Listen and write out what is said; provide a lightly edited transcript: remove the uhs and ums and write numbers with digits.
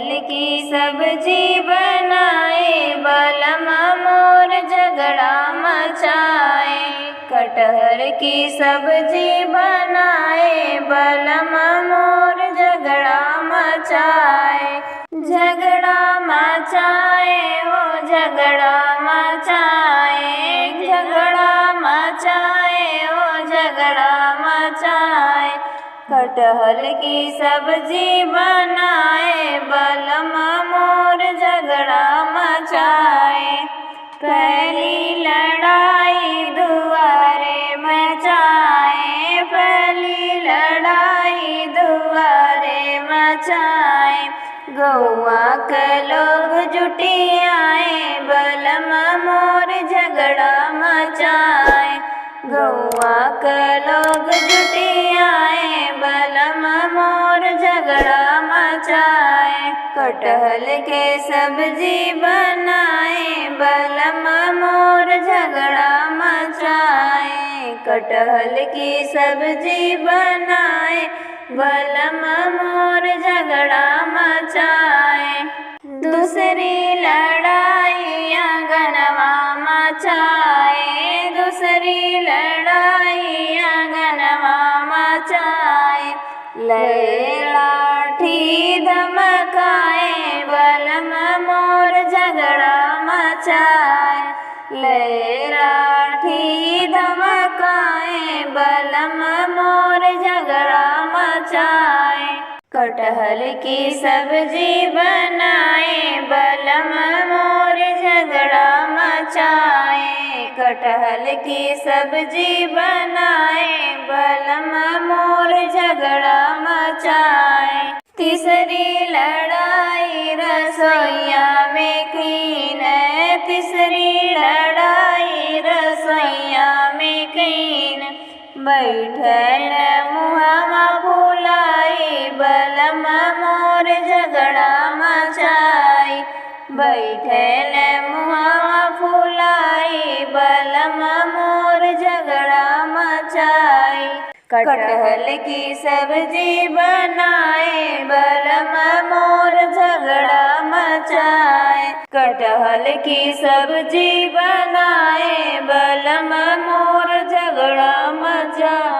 कटहल की सब्जी बनाए, बलम मोर झगड़ा मचाए। कटहल की सब्जी बनाए, बलम मोर झगड़ा मचाए। झगड़ा मचाए हो झगड़ा मचाए, झगड़ा मचाए हो झगड़ा मचाए। कटहल की सब्जी बनाए, बलम मोर झगड़ा मचाए। पहली लड़ाई दुआरे मचाए, पहली लड़ाई दुआरे मचाए। गौआ के लोग जुटी आए, बलम मोर झगड़ा मचाए। गौआ के लोग जुटी आए, बलम मोर झगड़ा मचाए। कटहल के सब्जी बनाए, बलम मोर झगड़ा मचाए। कटहल की सब्जी बनाए, बलम मोर झगड़ा मचाए। दूसरी लड़ाई आंगनवा मचाए, दूसरी लड़ाई आंगनवा मचाए। ले लाठी धमकाए, बलम मोर झगड़ा मचाए। ले लाठी धमकाए, बलम मोर झगड़ा मचाए। कटहल की सब्जी बनाए, बलम मोर झगड़ा मचाए। कटहल की सब्जी बनाए, बलम मोर झगड़ा मचाए। तीसरी लड़ाई रसोइया में कीन, तीसरी लड़ाई रसोइया में कीन। बैठल मुहवा फुलाई, बलम मोर झगड़ा मचाई। बैठल मुहवा फुलाई, बलम मोर झगड़ा मचाई। कटहल की सब्जी बनाए, बलम मोर झगड़ा मचाए। कटहल की सब्जी बनाए, बलम मोर झगड़ा मचाए।